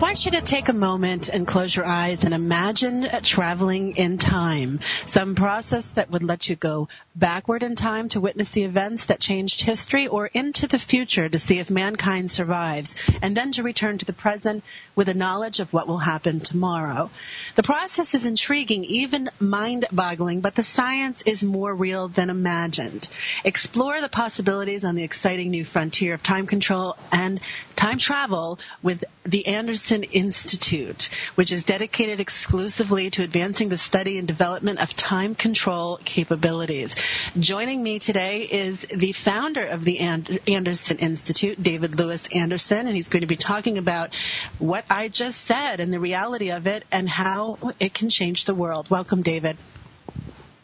want you to take a moment and close your eyes and imagine traveling in time, some process that would let you go backward in time to witness the events that changed history, or into the future to see if mankind survives, and then to return to the present with a knowledge of what will happen tomorrow. The process is intriguing, even mind-boggling, but the science is more real than imagined. Explore the possibilities on the exciting new frontier of time control and time travel with the Anderson Institute, which is dedicated exclusively to advancing the study and development of time control capabilities. Joining me today is the founder of the Anderson Institute, David Lewis Anderson, and he's going to be talking about what I just said and the reality of it and how it can change the world. Welcome, David.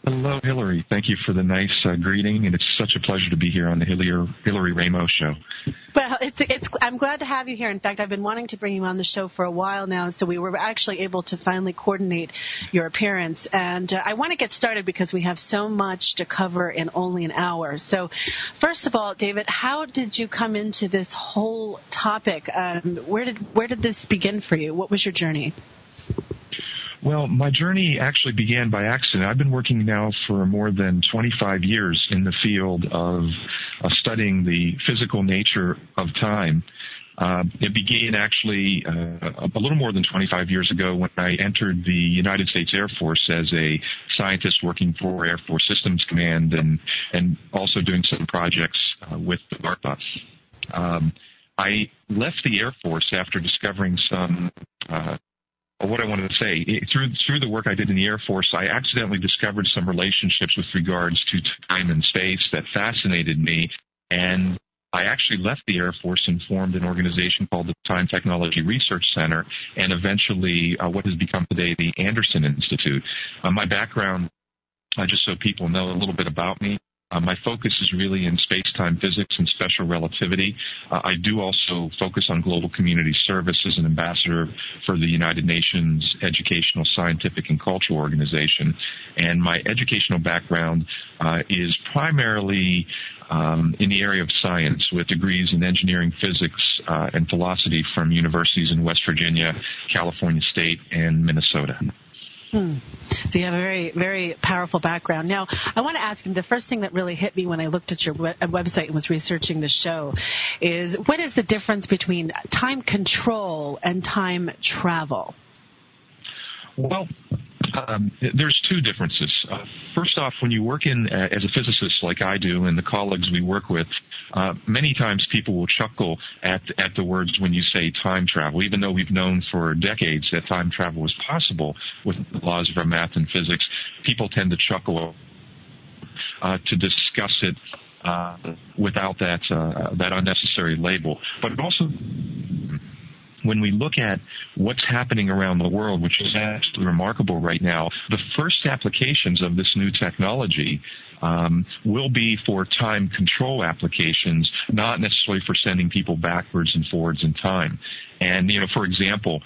Hello, Hillary. Thank you for the nice greeting, and it's such a pleasure to be here on the Hillary Raimo show. Well, I'm glad to have you here. In fact, I've been wanting to bring you on the show for a while now, so we were actually able to finally coordinate your appearance. And I want to get started because we have so much to cover in only an hour. So, first of all, David, how did you come into this whole topic? Where did this begin for you? What was your journey? Well, my journey actually began by accident. I've been working now for more than 25 years in the field of studying the physical nature of time. It began actually a little more than 25 years ago when I entered the United States Air Force as a scientist working for Air Force Systems Command and also doing some projects with the DARPA. I left the Air Force after discovering some what I wanted to say. Through the work I did in the Air Force, I accidentally discovered some relationships with regards to time and space that fascinated me, and I actually left the Air Force and formed an organization called the Time Technology Research Center, and eventually what has become today the Anderson Institute. My background, just so people know a little bit about me, my focus is really in space-time physics and special relativity. I do also focus on global community service as an ambassador for the United Nations Educational, Scientific, and Cultural Organization. And my educational background is primarily in the area of science, with degrees in engineering, physics, and philosophy from universities in West Virginia, California State, and Minnesota. So you have a very, very powerful background. Now, I want to ask you, the first thing that really hit me when I looked at your website and was researching the show is, what is the difference between time control and time travel? Well, there's two differences. First off, when you work as a physicist like I do and the colleagues we work with, many times people will chuckle at the words when you say time travel, even though we've known for decades that time travel is possible with the laws of our math and physics. People tend to chuckle to discuss it without that unnecessary label. But also, when we look at what's happening around the world, which is absolutely remarkable right now, the first applications of this new technology will be for time control applications, not necessarily for sending people backwards and forwards in time. And, for example,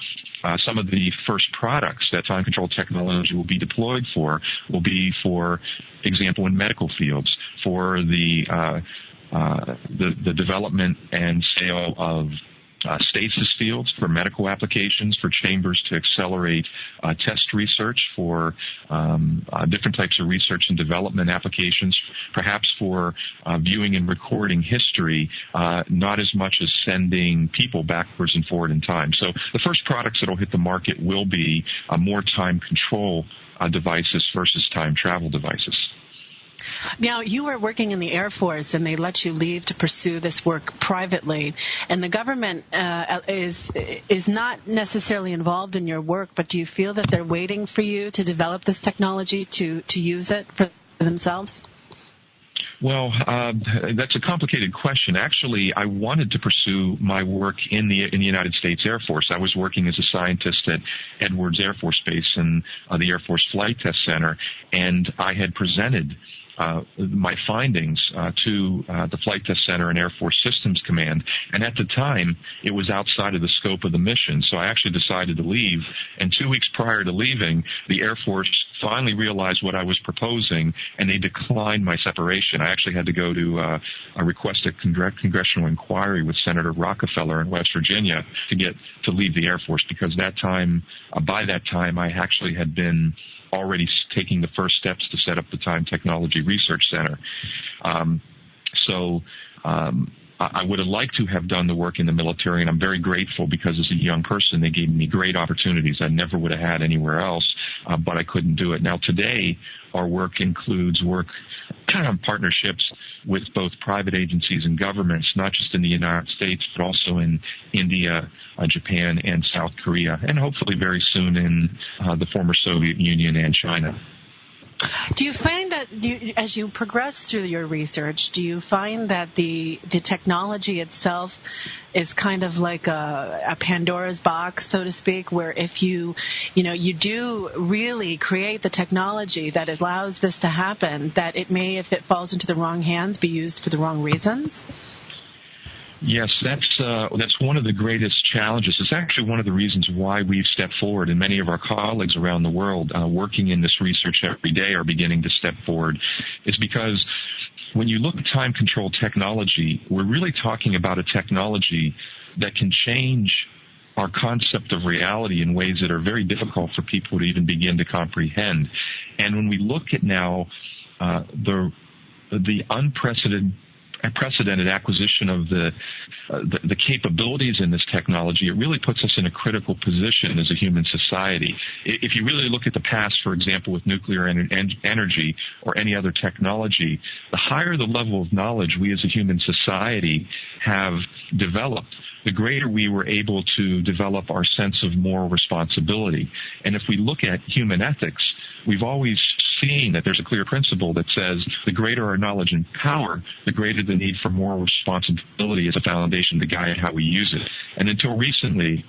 some of the first products that time control technology will be deployed for will be, for example, in medical fields, for the development and sale of stasis fields for medical applications, for chambers to accelerate test research, for different types of research and development applications, perhaps for viewing and recording history, not as much as sending people backwards and forward in time. So the first products that will hit the market will be more time control devices versus time travel devices. Now, you were working in the Air Force, and they let you leave to pursue this work privately. And the government is not necessarily involved in your work, but do you feel that they're waiting for you to develop this technology to use it for themselves? Well, that's a complicated question. Actually, I wanted to pursue my work in the United States Air Force. I was working as a scientist at Edwards Air Force Base in the Air Force Flight Test Center, and I had presented my findings to the Flight Test Center and Air Force Systems Command. And at the time, it was outside of the scope of the mission. So I actually decided to leave. And 2 weeks prior to leaving, the Air Force finally realized what I was proposing, and they declined my separation. I actually had to go to request a congressional inquiry with Senator Rockefeller in West Virginia to leave the Air Force, because by that time, I actually had been already taking the first steps to set up the Time Technology Research Center. I would have liked to have done the work in the military, and I'm very grateful because as a young person, they gave me great opportunities I never would have had anywhere else, but I couldn't do it. Now today, our work includes partnerships with both private agencies and governments, not just in the United States, but also in India, Japan, and South Korea, and hopefully very soon in the former Soviet Union and China. Do you find that as you progress through your research, do you find that the technology itself is kind of like a Pandora's box, so to speak, where if you do really create the technology that allows this to happen, that it may, if it falls into the wrong hands, be used for the wrong reasons? Yes, that's one of the greatest challenges. It's actually one of the reasons why we've stepped forward, and many of our colleagues around the world working in this research every day are beginning to step forward, is because when you look at time control technology, we're really talking about a technology that can change our concept of reality in ways that are very difficult for people to even begin to comprehend. And when we look at now the unprecedented acquisition of the capabilities in this technology, it really puts us in a critical position as a human society. If you really look at the past, for example, with nuclear energy or any other technology, the higher the level of knowledge we as a human society have developed, the greater we were able to develop our sense of moral responsibility. And if we look at human ethics, we've always seen that there's a clear principle that says the greater our knowledge and power, the greater the need for moral responsibility as a foundation to guide how we use it. And until recently,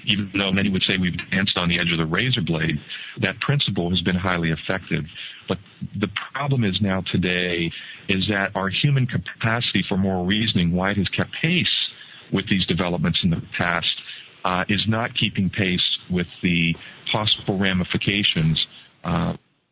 even though many would say we've danced on the edge of the razor blade, that principle has been highly effective. But the problem is now today is that our human capacity for moral reasoning, why it has kept pace with these developments in the past, is not keeping pace with the possible ramifications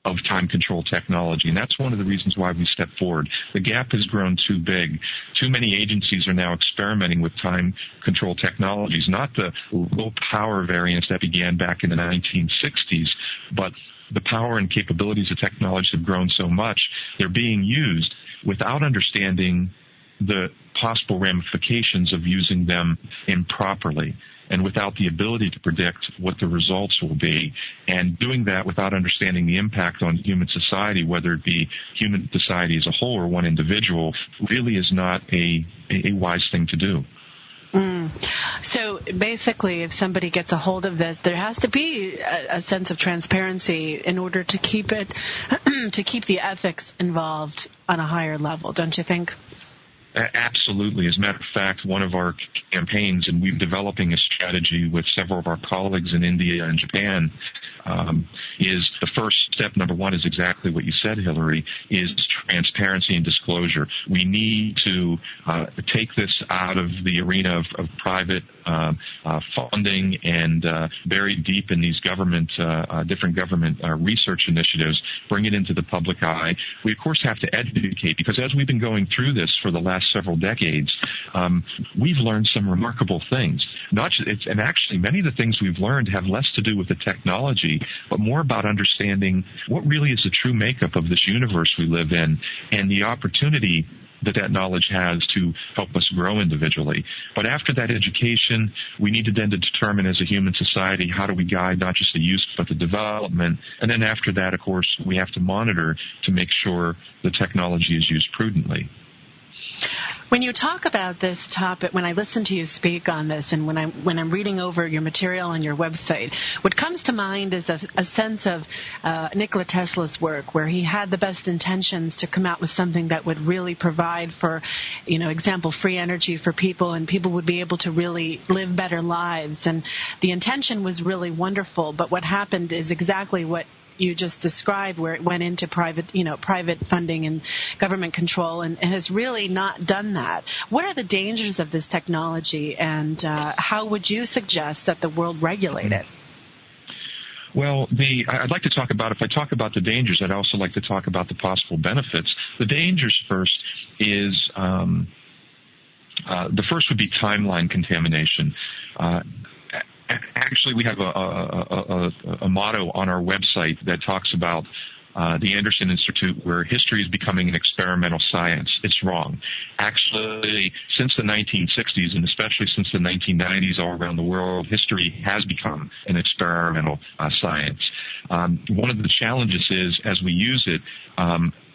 of time control technology. And that's one of the reasons why we stepped forward. The gap has grown too big. Too many agencies are now experimenting with time control technologies, not the low power variants that began back in the 1960s, but the power and capabilities of technologies have grown so much, they're being used without understanding the possible ramifications of using them improperly, and without the ability to predict what the results will be, and doing that without understanding the impact on human society, whether it be human society as a whole or one individual, really is not a wise thing to do. So basically, if somebody gets a hold of this, there has to be a sense of transparency in order to keep it, to keep the ethics involved on a higher level, don't you think? Absolutely. As a matter of fact, one of our campaigns, and we're developing a strategy with several of our colleagues in India and Japan, is the first step, number one, is exactly what you said, Hillary, is transparency and disclosure. We need to take this out of the arena of private funding and bury deep in these different government research initiatives, bring it into the public eye. We, of course, have to educate, because as we've been going through this for the last several decades, we've learned some remarkable things. And actually, many of the things we've learned have less to do with the technology, but more about understanding what really is the true makeup of this universe we live in, and the opportunity that knowledge has to help us grow individually. But after that education, we need to then determine as a human society, how do we guide not just the use but the development. And then after that, of course, we have to monitor to make sure the technology is used prudently. When you talk about this topic, when I listen to you speak on this, and when I'm reading over your material on your website, what comes to mind is a sense of Nikola Tesla's work, where he had the best intentions to come out with something that would really provide for, example, free energy for people, and people would be able to really live better lives. And the intention was really wonderful, but what happened is exactly what you just described, where it went into private funding and government control, and has really not done that. What are the dangers of this technology, and how would you suggest that the world regulate it? Well, I'd like to talk about, if I talk about the dangers, I'd also like to talk about the possible benefits. The dangers first is, the first would be timeline contamination. Actually, we have a motto on our website that talks about the Anderson Institute, where history is becoming an experimental science. It's wrong. Actually, since the 1960s, and especially since the 1990s all around the world, history has become an experimental science. One of the challenges is, as we use it,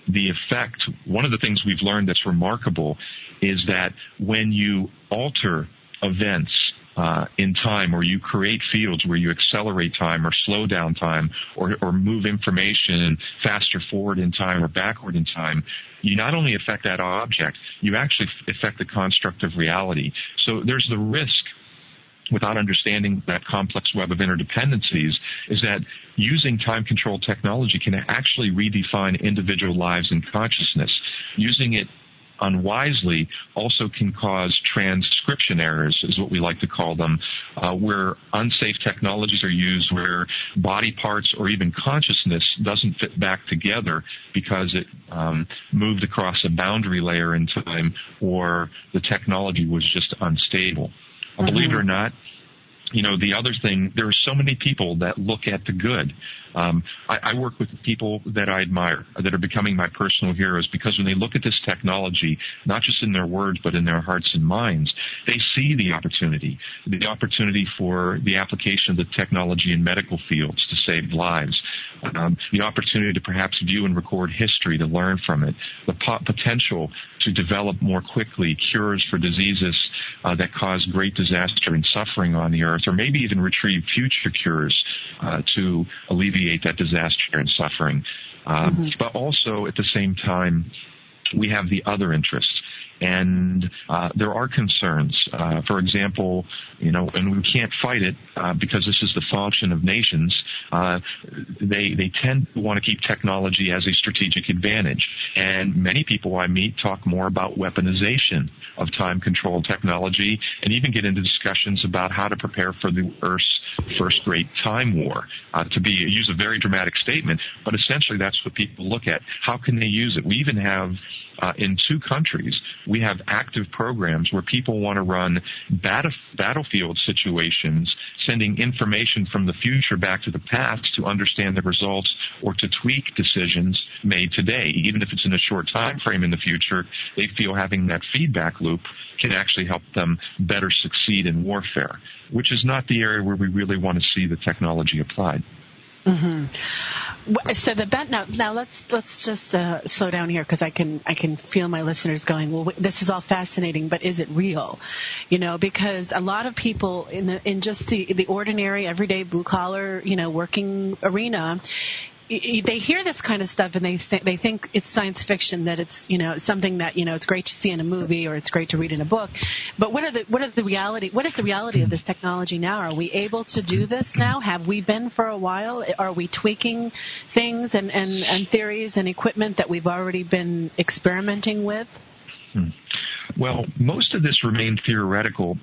the effect, one of the things we've learned that's remarkable is that when you alter events in time, or you create fields where you accelerate time or slow down time, or move information faster forward in time or backward in time, you not only affect that object, you actually affect the construct of reality. So there's the risk, without understanding that complex web of interdependencies, is that using time-controlled technology can actually redefine individual lives and consciousness. Using it unwisely also can cause transcription errors, is what we like to call them, where unsafe technologies are used, where body parts or even consciousness doesn't fit back together because it moved across a boundary layer in time, or the technology was just unstable. Believe it or not, the other thing, there are so many people that look at the good. I work with people that I admire, that are becoming my personal heroes, because when they look at this technology, not just in their words, but in their hearts and minds, they see the opportunity for the application of the technology in medical fields to save lives, the opportunity to perhaps view and record history, to learn from it, the potential to develop more quickly cures for diseases that cause great disaster and suffering on the earth, or maybe even retrieve future cures to alleviate that disaster and suffering. But also, at the same time, we have the other interests. And there are concerns. For example, and we can't fight it because this is the function of nations. They tend to want to keep technology as a strategic advantage. And many people I meet talk more about weaponization of time-controlled technology, and even get into discussions about how to prepare for the Earth's first great time war. Use a very dramatic statement, but essentially that's what people look at. How can they use it? We even have, in 2 countries, we have active programs where people want to run battlefield situations, sending information from the future back to the past to understand the results, or to tweak decisions made today. Even if it's in a short time frame in the future, they feel having that feedback loop can actually help them better succeed in warfare, which is not the area where we really want to see the technology applied. So now let's just slow down here, because I can feel my listeners going, well, this is all fascinating, but is it real? Because a lot of people in just the ordinary, everyday, blue collar, working arena, they hear this kind of stuff and they think it's science fiction, that it's something that it's great to see in a movie or it's great to read in a book. But what is the reality of this technology now? Are we able to do this now? Have we been for a while? Are we tweaking things and theories and equipment that we've already been experimenting with? Well, most of this remained theoretical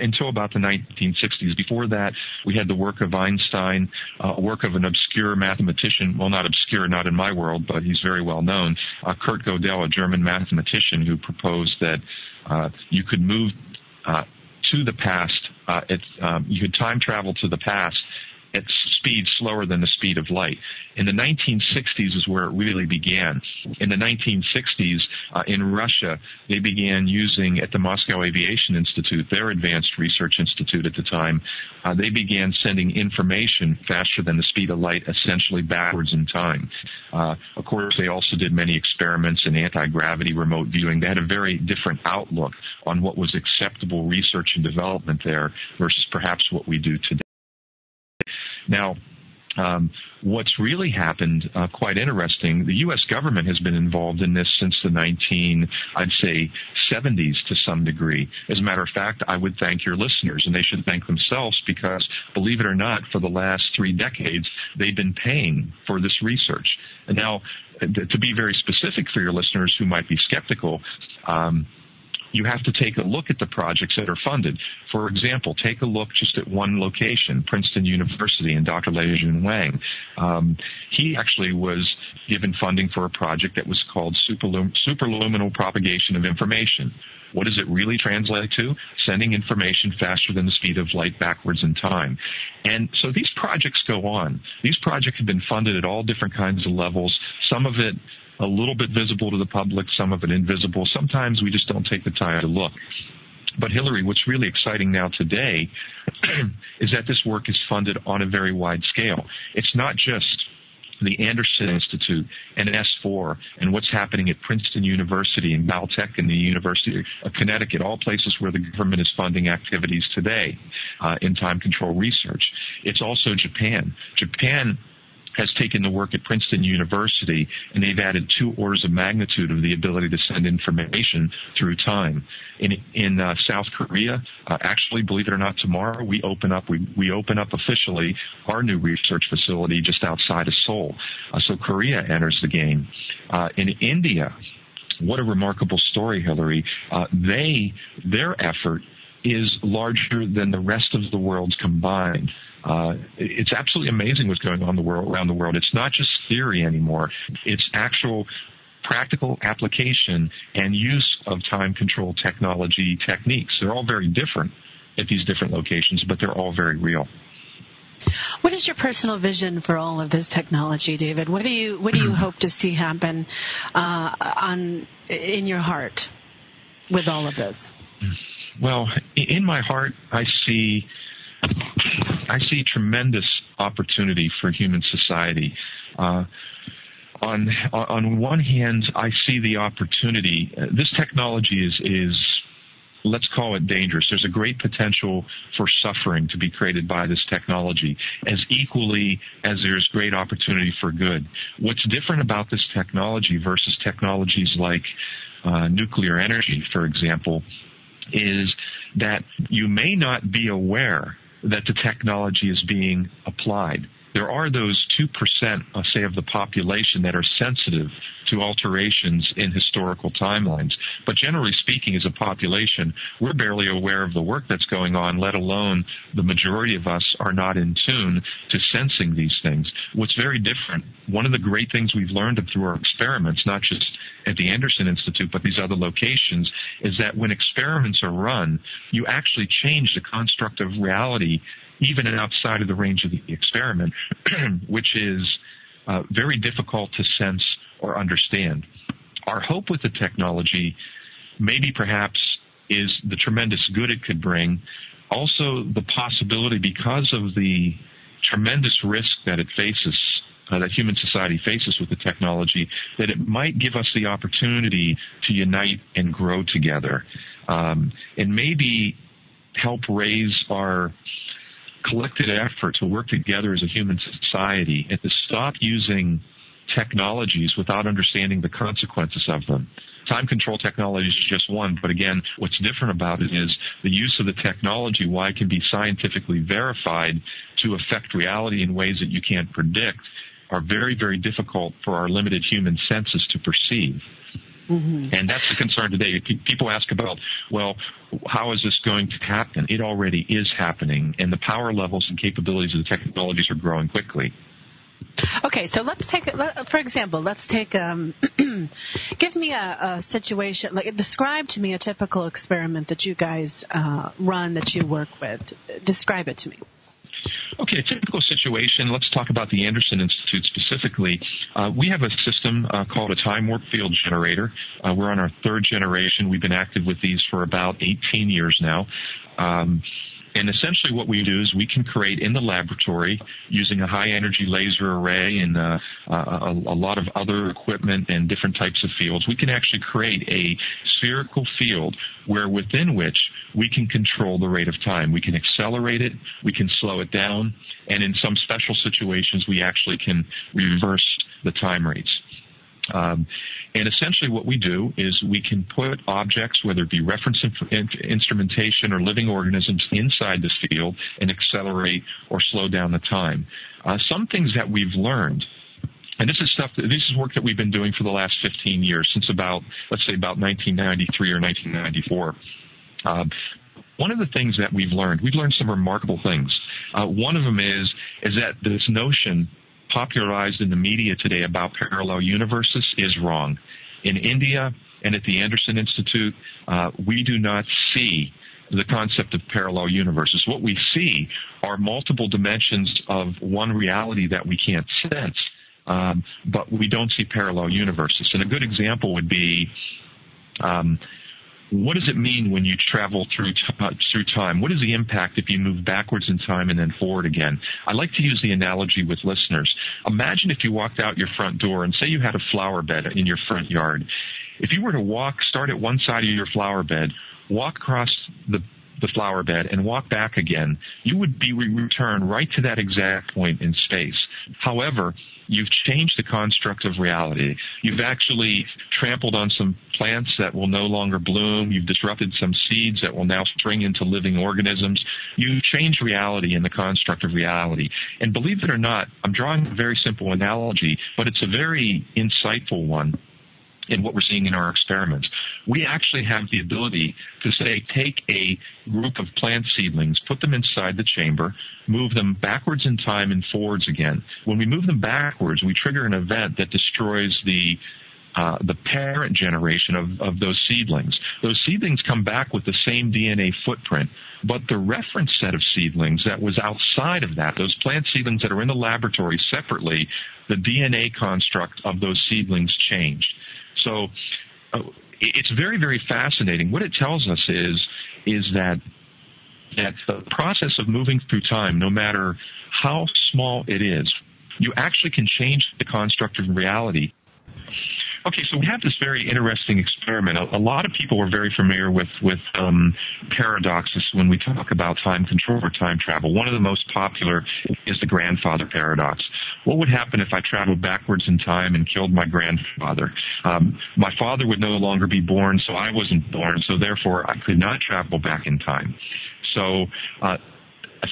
until about the 1960s. Before that, we had the work of Einstein, work of an obscure mathematician, well, not obscure, not in my world, but he's very well known, Kurt Gödel, a German mathematician, who proposed that you could move to the past, you could time travel to the past at speed slower than the speed of light. In the 1960s is where it really began. In the 1960s, in Russia, they began using, at the Moscow Aviation Institute, their advanced research institute at the time, they began sending information faster than the speed of light, essentially backwards in time. Of course, they also did many experiments in anti-gravity remote viewing. They had a very different outlook on what was acceptable research and development there versus perhaps what we do today. Now, What's really happened, quite interesting, the U.S. government has been involved in this since the 70s to some degree. As a matter of fact, I would thank your listeners, and they should thank themselves because, believe it or not, for the last 3 decades, they've been paying for this research. And now, to be very specific for your listeners who might be skeptical, you have to take a look at the projects that are funded. For example, take a look just at one location, Princeton University, and Dr. Leijun Wang. He actually was given funding for a project that was called superluminal propagation of information. What does it really translate to? Sending information faster than the speed of light backwards in time. And so these projects go on. These projects have been funded at all different kinds of levels, some of it a little bit visible to the public, some of it invisible. Sometimes we just don't take the time to look. But Hillary, what's really exciting now today is that this work is funded on a very wide scale. It's not just the Anderson Institute and S4 and what's happening at Princeton University and Caltech and the University of Connecticut, all places where the government is funding activities today in time control research. It's also Japan. Japan has taken the work at Princeton University, and they've added 2 orders of magnitude of the ability to send information through time. In South Korea, actually, believe it or not, tomorrow we open up officially our new research facility just outside of Seoul. So Korea enters the game. In India, what a remarkable story, Hillary. Their effort is larger than the rest of the world's combined. It's absolutely amazing what's going on around the world. It's not just theory anymore. It's actual practical application and use of time control technology techniques. They're all very different at these different locations, but they're all very real. What is your personal vision for all of this technology, David? What do you hope to see happen in your heart with all of this? Well, in my heart, I see tremendous opportunity for human society. On one hand, I see the opportunity. This technology is, let's call it dangerous. There's a great potential for suffering to be created by this technology, as equally as there's great opportunity for good. What's different about this technology versus technologies like nuclear energy, for example, is that you may not be aware that the technology is being applied. There are those 2%, say, of the population that are sensitive to alterations in historical timelines. But generally speaking, as a population, we're barely aware of the work that's going on, let alone the majority of us are not in tune to sensing these things. What's very different, one of the great things we've learned through our experiments, not just at the Anderson Institute, but these other locations, is that when experiments are run, you actually change the construct of reality even outside of the range of the experiment, which is very difficult to sense or understand. Our hope with the technology maybe perhaps is the tremendous good it could bring, also the possibility, because of the tremendous risk that it faces, that human society faces with the technology, that it might give us the opportunity to unite and grow together, and maybe help raise our collective effort to work together as a human society and to stop using technologies without understanding the consequences of them. Time control technology is just one, but again, what's different about it is the use of the technology, while it can be scientifically verified to affect reality in ways that you can't predict, are very, very difficult for our limited human senses to perceive. Mm-hmm. And that's the concern today. People ask about, well, how is this going to happen? It already is happening, and the power levels and capabilities of the technologies are growing quickly. Okay, so let's take, for example, give me a situation, describe to me a typical experiment that you guys run, that you work with. Describe it to me. Okay, a typical situation, let's talk about the Anderson Institute specifically. We have a system called a time warp field generator. We're on our 3rd generation. We've been active with these for about 18 years now. And essentially what we do is we can create in the laboratory using a high-energy laser array and a lot of other equipment and different types of fields. We can actually create a spherical field within which we can control the rate of time. We can accelerate it, we can slow it down, and in some special situations we actually can reverse the time rates. And essentially what we do is we can put objects, whether it be reference instrumentation or living organisms, inside this field and accelerate or slow down the time. Some things that we've learned, and this is work that we've been doing for the last 15 years, since let's say about 1993 or 1994. One of the things that we've learned some remarkable things. One of them is that this notion popularized in the media today about parallel universes is wrong. In India and at the Anderson Institute, we do not see the concept of parallel universes. What we see are multiple dimensions of one reality that we can't sense, but we don't see parallel universes. And a good example would be, what does it mean when you travel through time? What is the impact if you move backwards in time and then forward again? I like to use the analogy with listeners. Imagine if you walked out your front door and say you had a flower bed in your front yard. If you were to start at one side of your flower bed, walk across the flower bed and walk back again, you would be returned right to that exact point in space. However, you've changed the construct of reality. You've actually trampled on some plants that will no longer bloom. You've disrupted some seeds that will now spring into living organisms. You've changed reality and the construct of reality. And believe it or not, I'm drawing a very simple analogy, but it's a very insightful one in what we're seeing in our experiments. We actually have the ability to say, take a group of plant seedlings, put them inside the chamber, move them backwards in time and forwards again. When we move them backwards, we trigger an event that destroys the parent generation of those seedlings. Those seedlings come back with the same DNA footprint, but the reference set of seedlings that was outside of that, those plant seedlings that are in the laboratory separately, the DNA construct of those seedlings changed. So it's very, very fascinating. What it tells us is that the process of moving through time, no matter how small it is, you actually can change the construct of reality. Okay, so we have this very interesting experiment. A lot of people are very familiar with paradoxes when we talk about time control or time travel. One of the most popular is the grandfather paradox. What would happen if I traveled backwards in time and killed my grandfather? My father would no longer be born, so I wasn't born, so therefore I could not travel back in time. So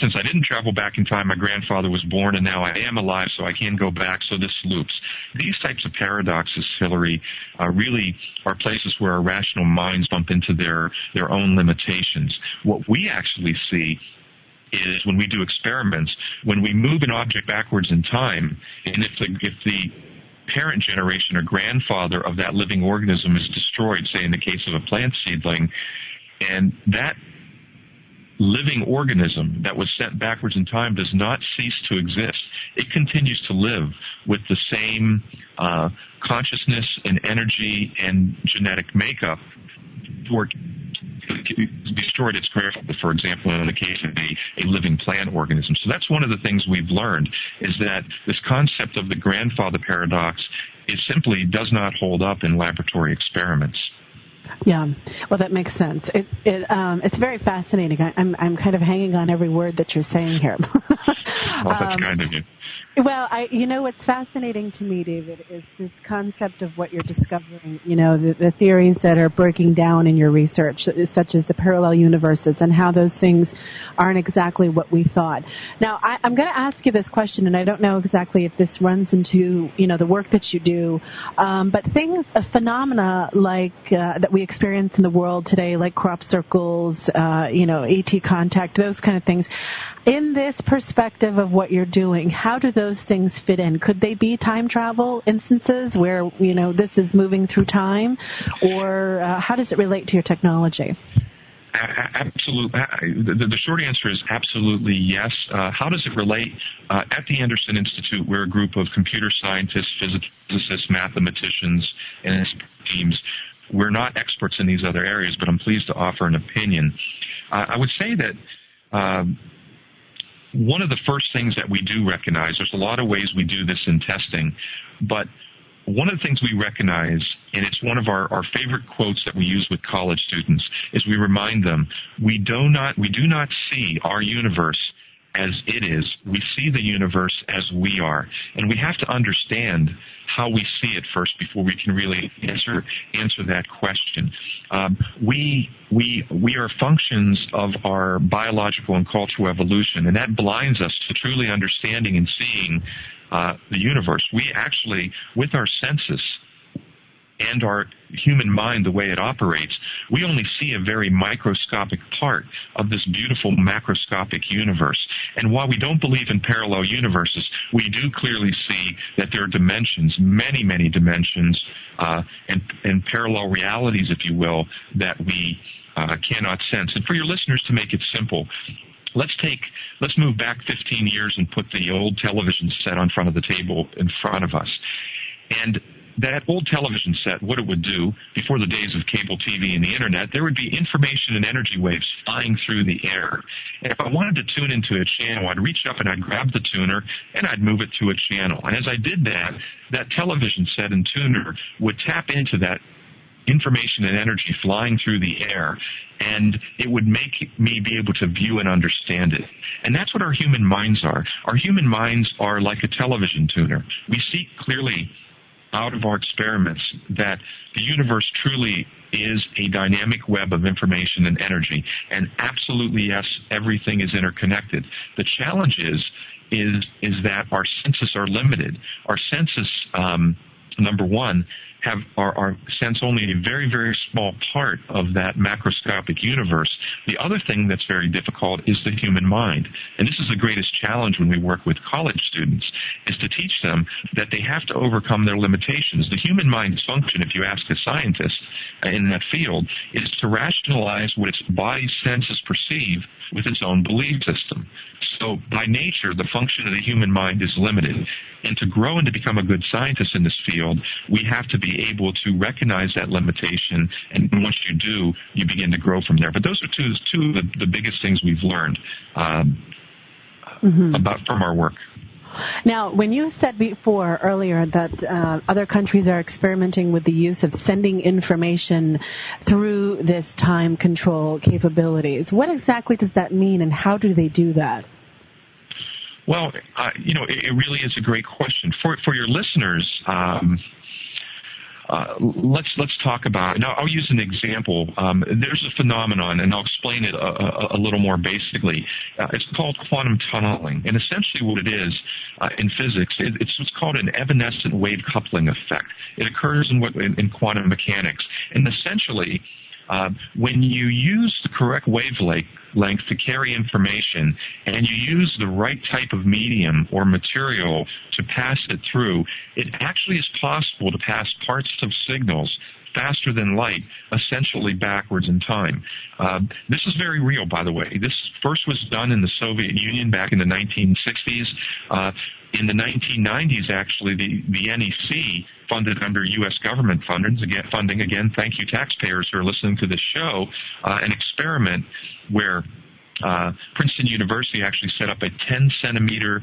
since I didn't travel back in time, my grandfather was born, and now I am alive, so I can go back, so this loops. These types of paradoxes, Hillary, really are places where our rational minds bump into their own limitations. What we actually see is when we do experiments, when we move an object backwards in time, and if the parent generation or grandfather of that living organism is destroyed, say in the case of a plant seedling, and that living organism that was sent backwards in time does not cease to exist. It continues to live with the same consciousness and energy and genetic makeup, or destroyed its grandfather, for example, in the case of a living plant organism. So that's one of the things we've learned, is that this concept of the grandfather paradox simply does not hold up in laboratory experiments. Yeah, well, that makes sense. It's very fascinating. I'm kind of hanging on every word that you're saying here. Well, that's kind of you. Well, what's fascinating to me, David, is this concept of what you're discovering, the theories that are breaking down in your research, such as the parallel universes, and how those things aren't exactly what we thought. Now, I'm going to ask you this question, and I don't know exactly if this runs into, the work that you do, but phenomena like that we experience in the world today, like crop circles, ET contact, those kind of things. In this perspective of what you're doing, how do those things fit in? Could they be time travel instances where, this is moving through time? Or how does it relate to your technology? Absolutely. The short answer is absolutely yes. How does it relate? At the Anderson Institute, we're a group of computer scientists, physicists, mathematicians, and teams. We're not experts in these other areas, but I'm pleased to offer an opinion. I would say that one of the first things that we do recognize, there's a lot of ways we do this in testing, but one of the things we recognize, and it's one of our favorite quotes that we use with college students, is we remind them, we do not see our universe as it is. We see the universe as we are. And we have to understand how we see it first before we can really answer that question. We are functions of our biological and cultural evolution, and that blinds us to truly understanding and seeing the universe. We actually, with our senses and our human mind, the way it operates, we only see a very microscopic part of this beautiful macroscopic universe. And while we don't believe in parallel universes, we do clearly see that there are dimensions, many, many dimensions, and parallel realities, if you will, that we cannot sense. And for your listeners, to make it simple, let's move back 15 years and put the old television set on front of the table in front of us. And that old television set, what it would do, before the days of cable TV and the internet, there would be information and energy waves flying through the air. And if I wanted to tune into a channel, I'd reach up and I'd grab the tuner and I'd move it to a channel. And as I did that, that television set and tuner would tap into that information and energy flying through the air, and it would make me be able to view and understand it. And that's what our human minds are. Our human minds are like a television tuner. We see clearly out of our experiments that the universe truly is a dynamic web of information and energy. And absolutely, yes, everything is interconnected. The challenge is that our senses are limited. Our senses, number one, sense only a very, very small part of that macroscopic universe. The other thing that's very difficult is the human mind. And this is the greatest challenge when we work with college students, is to teach them that they have to overcome their limitations. The human mind's function, if you ask a scientist in that field, is to rationalize what its body senses perceive with its own belief system. So by nature, the function of the human mind is limited. And to grow and to become a good scientist in this field, we have to be able to recognize that limitation, and once you do, you begin to grow from there. But those are two of the biggest things we've learned about from our work. Now, when you said before earlier that other countries are experimenting with the use of sending information through this time control capabilities, what exactly does that mean, and how do they do that? Well, it really is a great question. For your listeners, let's talk about it. Now, I'll use an example. There's a phenomenon, and I'll explain it a little more basically. It's called quantum tunneling, and essentially what it is in physics, it's what's called an evanescent wave coupling effect. It occurs in quantum mechanics, and essentially, when you use the correct wavelength to carry information, and you use the right type of medium or material to pass it through, it actually is possible to pass parts of signals faster than light, essentially backwards in time. This is very real, by the way. This first was done in the Soviet Union back in the 1960s. In the 1990s, actually, the NEC funded under U.S. government funding, again, thank you taxpayers who are listening to this show, an experiment where Princeton University actually set up a 10-centimeter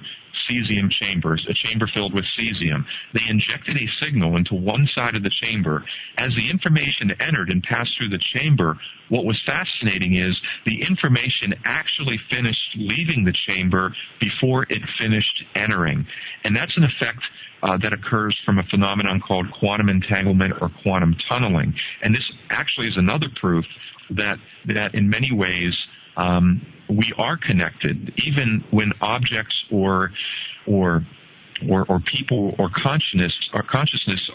cesium chamber, a chamber filled with cesium. They injected a signal into one side of the chamber. As the information entered and passed through the chamber, what was fascinating is the information actually finished leaving the chamber before it finished entering. And that's an effect that occurs from a phenomenon called quantum entanglement or quantum tunneling. And this actually is another proof that in many ways we are connected, even when objects or people or consciousness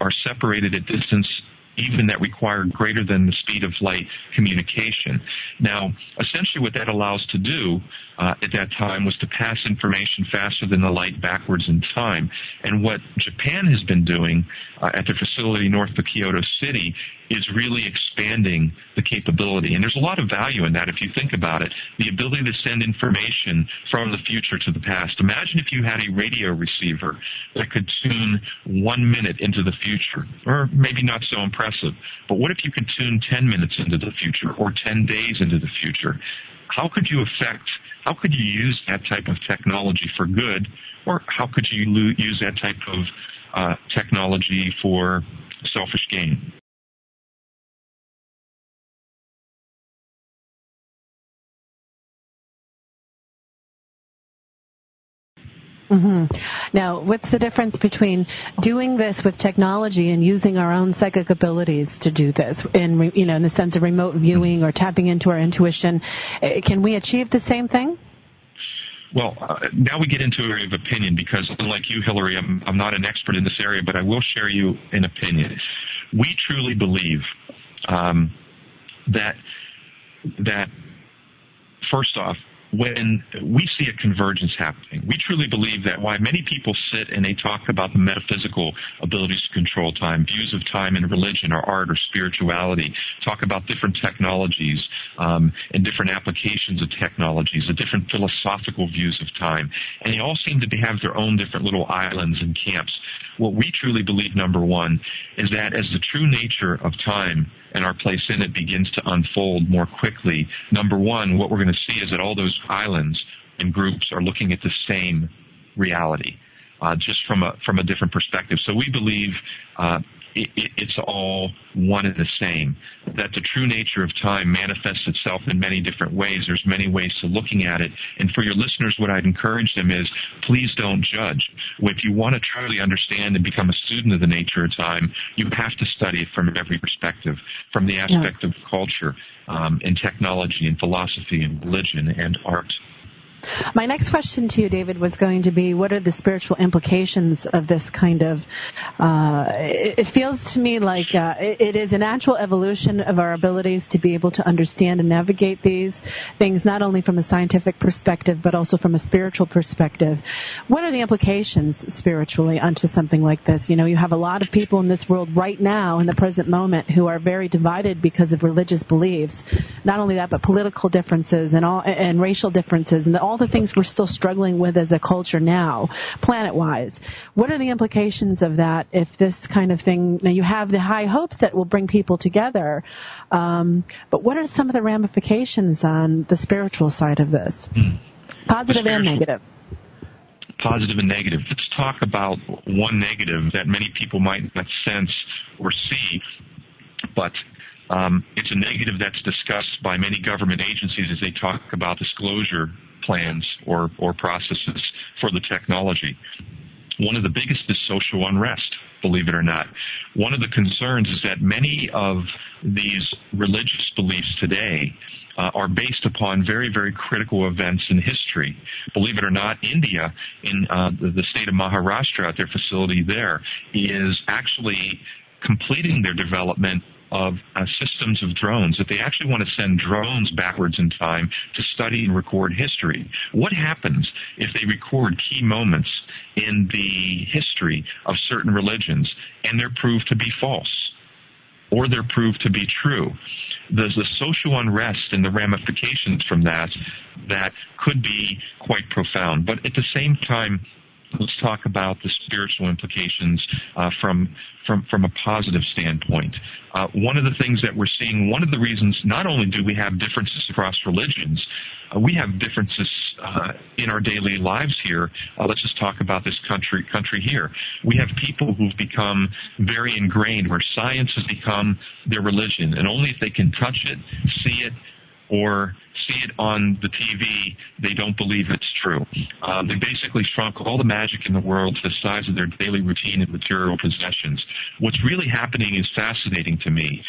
are separated at distance, even that require greater than the speed of light communication. Now, essentially what that allows to do at that time was to pass information faster than the light backwards in time. And what Japan has been doing at their facility north of Kyoto City is really expanding the capability. And there's a lot of value in that if you think about it. The ability to send information from the future to the past. Imagine if you had a radio receiver that could tune 1 minute into the future, or maybe not so impressive. But what if you could tune 10 minutes into the future or 10 days into the future? how could you use that type of technology for good, or how could you use that type of technology for selfish gain? Mm-hmm. Now, what's the difference between doing this with technology and using our own psychic abilities to do this in the sense of remote viewing or tapping into our intuition? Can we achieve the same thing? Well, now we get into an area of opinion, because unlike you, Hillary, I'm not an expert in this area, but I will share you an opinion. We truly believe that first off, when we see a convergence happening, we truly believe that why many people sit and they talk about the metaphysical abilities to control time, views of time in religion or art or spirituality, talk about different technologies and different applications of technologies, the different philosophical views of time, and they all seem to have their own different little islands and camps. What we truly believe, number one, is that as the true nature of time and our place in it begins to unfold more quickly, number one, what we're going to see is that all those islands and groups are looking at the same reality, just from a different perspective. So we believe it's all one and the same, that the true nature of time manifests itself in many different ways. There's many ways to looking at it. And for your listeners, what I'd encourage them is, please don't judge. If you want to truly understand and become a student of the nature of time, you have to study it from every perspective, from the aspect of culture and technology and philosophy and religion and art. My next question to you, David, was going to be, what are the spiritual implications of this kind of, it feels to me like it is a natural evolution of our abilities to be able to understand and navigate these things, not only from a scientific perspective, but also from a spiritual perspective. What are the implications spiritually onto something like this? You know, you have a lot of people in this world right now, in the present moment, who are very divided because of religious beliefs. Not only that, but political differences and racial differences and all the things we're still struggling with as a culture now, planet-wise. What are the implications of that if this kind of thing, now you have the high hopes that will bring people together, but what are some of the ramifications on the spiritual side of this? Positive and negative. Positive and negative. Let's talk about one negative that many people might not sense or see, but it's a negative that's discussed by many government agencies as they talk about disclosure plans or processes for the technology. One of the biggest is social unrest, believe it or not. One of the concerns is that many of these religious beliefs today are based upon very, very critical events in history. Believe it or not, India, in the state of Maharashtra, at their facility there, is actually completing their development of systems of drones, that they actually want to send drones backwards in time to study and record history. What happens if they record key moments in the history of certain religions and they're proved to be false, or they're proved to be true? There's the social unrest and the ramifications from that could be quite profound. But at the same time, let's talk about the spiritual implications from a positive standpoint. One of the things that we're seeing, one of the reasons, not only do we have differences across religions, we have differences in our daily lives here. Let's just talk about this country here. We have people who've become very ingrained, where science has become their religion, and only if they can touch it, see it, or see it on the TV, they don't believe it's true. They basically shrunk all the magic in the world to the size of their daily routine and material possessions. What's really happening is fascinating to me.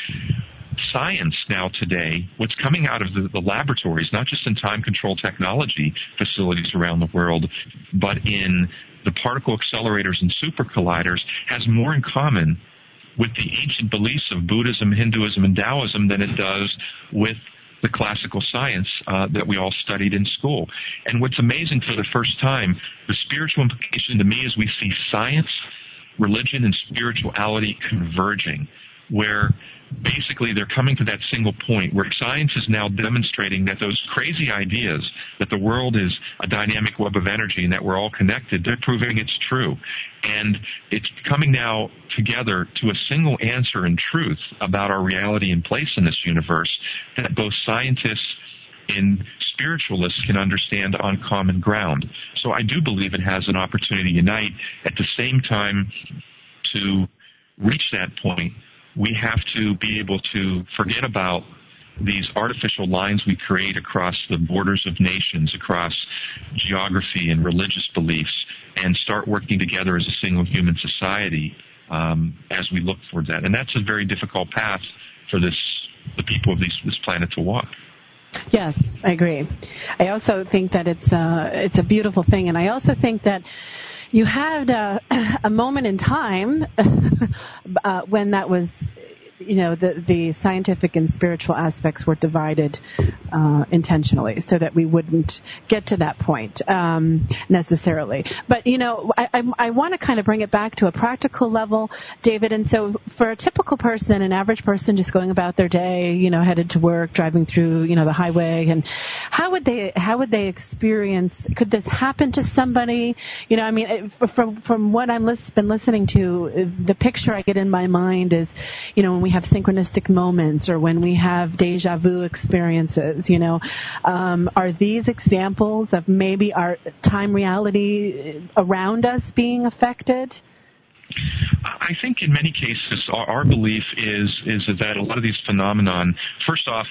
Science now today, what's coming out of the laboratories, not just in time control technology facilities around the world, but in the particle accelerators and super colliders, has more in common with the ancient beliefs of Buddhism, Hinduism, and Taoism than it does with the classical science that we all studied in school. And what's amazing, for the first time, the spiritual implication to me is we see science, religion, and spirituality converging, where basically they're coming to that single point, where science is now demonstrating that those crazy ideas that the world is a dynamic web of energy and that we're all connected, they're proving it's true. And it's coming now together to a single answer and truth about our reality and place in this universe that both scientists in spiritualists can understand on common ground. So I do believe it has an opportunity to unite. At the same time, to reach that point, we have to be able to forget about these artificial lines we create across the borders of nations, across geography and religious beliefs, and start working together as a single human society as we look towards that. And that's a very difficult path for the people of this planet to walk. Yes, I agree. I also think that it's a beautiful thing, and I also think that you had a moment in time when that was, the scientific and spiritual aspects were divided intentionally so that we wouldn't get to that point necessarily. But, I want to kind of bring it back to a practical level, David. And so for a typical person, an average person just going about their day, headed to work, driving through, the highway, and how would they experience, could this happen to somebody? From what I've been listening to, the picture I get in my mind is, when we have synchronistic moments or when we have deja vu experiences, are these examples of maybe our time reality around us being affected? I think in many cases our belief is that a lot of these phenomenon, first off,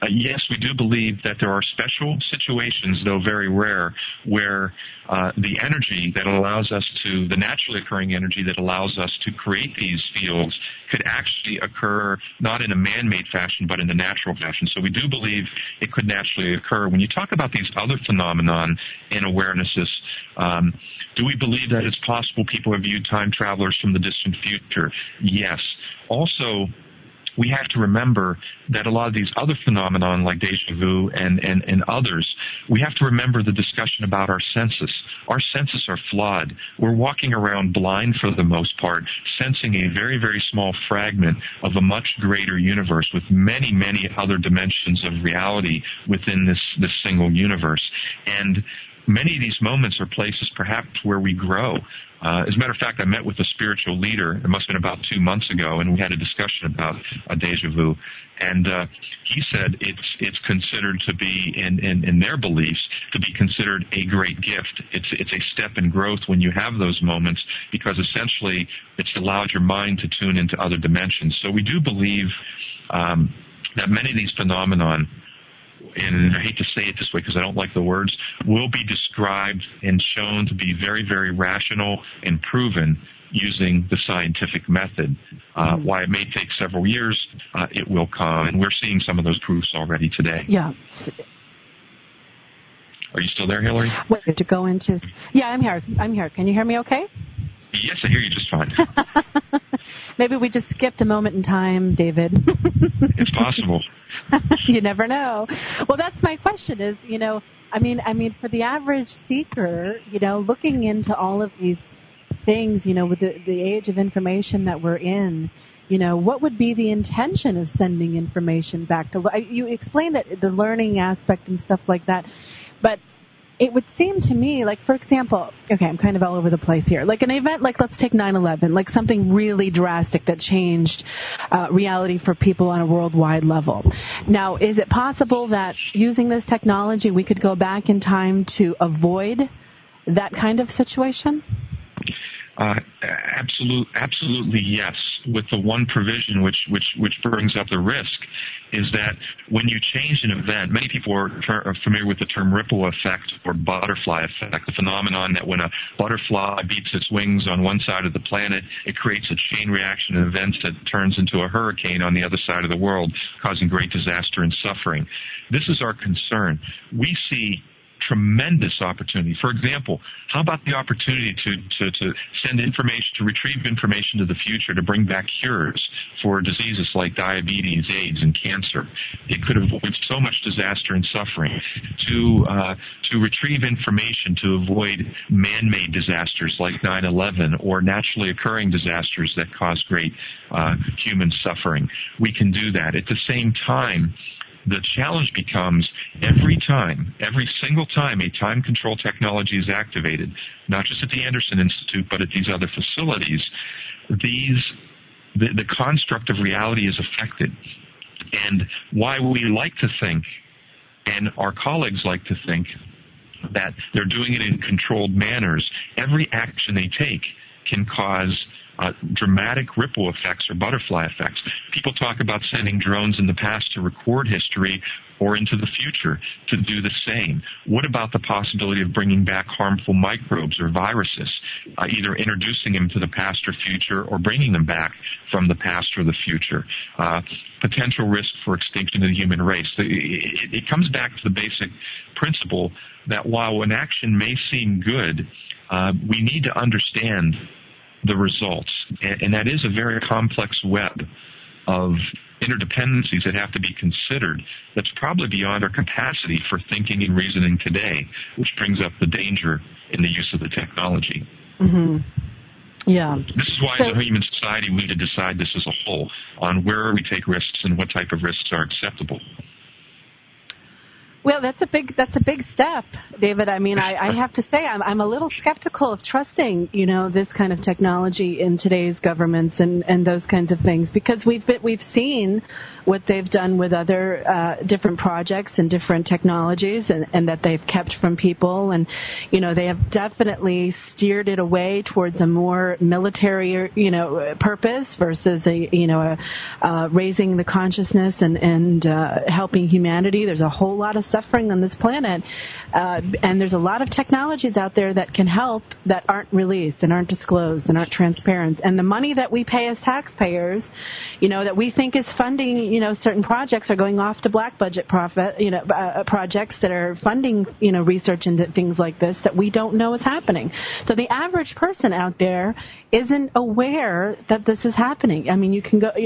yes, we do believe that there are special situations, though very rare, where the energy that allows us to, the naturally occurring energy that allows us to create these fields could actually occur not in a man-made fashion, but in the natural fashion. So we do believe it could naturally occur. When you talk about these other phenomenon in awarenesses, do we believe that it's possible people have viewed time travelers from the distant future? Yes. Also, we have to remember that a lot of these other phenomenon like deja vu and others, we have to remember the discussion about our senses. Our senses are flawed. We're walking around blind for the most part, sensing a very, very small fragment of a much greater universe with many, many other dimensions of reality within this single universe. And many of these moments are places perhaps where we grow. As a matter of fact, I met with a spiritual leader, it must have been about 2 months ago, and we had a discussion about a deja vu. And he said it's considered to be, in their beliefs, to be considered a great gift. It's a step in growth when you have those moments, because essentially it's allowed your mind to tune into other dimensions. So we do believe that many of these phenomenon, and I hate to say it this way because I don't like the words, will be described and shown to be very, very rational and proven using the scientific method. Why it may take several years, it will come, and we're seeing some of those proofs already today. Yeah. Are you still there, Hillary? Wait, to go into... Yeah, I'm here. Can you hear me okay? Yes, I hear you just fine. Maybe we just skipped a moment in time, David. It's possible. You never know. Well, that's my question is, I mean, for the average seeker, looking into all of these things, with the age of information that we're in, what would be the intention of sending information back to... You explained that the learning aspect and stuff like that, but it would seem to me, like, for example, okay, I'm kind of all over the place here. Like an event, like let's take 9/11, like something really drastic that changed reality for people on a worldwide level. Now, is it possible that using this technology, we could go back in time to avoid that kind of situation? Absolutely yes. With the one provision which brings up the risk is that when you change an event, many people are familiar with the term ripple effect or butterfly effect, the phenomenon that when a butterfly beats its wings on one side of the planet, it creates a chain reaction of events that turns into a hurricane on the other side of the world, causing great disaster and suffering. This is our concern. We see tremendous opportunity. For example, how about the opportunity to send information, to retrieve information to the future, to bring back cures for diseases like diabetes, AIDS, and cancer? It could avoid so much disaster and suffering. To retrieve information to avoid man-made disasters like 9/11 or naturally occurring disasters that cause great human suffering. We can do that. At the same time, the challenge becomes every single time a time control technology is activated, not just at the Anderson Institute, but at these other facilities, the construct of reality is affected. And why we like to think And our colleagues like to think that they're doing it in controlled manners. Every action they take can cause dramatic ripple effects or butterfly effects. People talk about sending drones in the past to record history or into the future to do the same. What about the possibility of bringing back harmful microbes or viruses, either introducing them to the past or future or bringing them back from the past or the future? Potential risk for extinction of the human race. It comes back to the basic principle that while an action may seem good, we need to understand the results. And that is a very complex web of interdependencies that have to be considered that's probably beyond our capacity for thinking and reasoning today, which brings up the danger in the use of the technology. Mm-hmm. Yeah. This is why as a human society we need to decide this as a whole on where we take risks and what type of risks are acceptable. Well, that's a big step, David. I mean, I have to say I'm a little skeptical of trusting, this kind of technology in today's governments and those kinds of things, because we've seen what they've done with other different projects and different technologies and that they've kept from people, and they have definitely steered it away towards a more military purpose versus raising the consciousness and helping humanity. There's a whole lot of suffering on this planet, and there's a lot of technologies out there that can help that aren't released and aren't disclosed and aren't transparent. And the money that we pay as taxpayers, that we think is funding, certain projects are going off to black budget profit, projects that are funding, research into things like this that we don't know is happening. So the average person out there isn't aware that this is happening. I mean,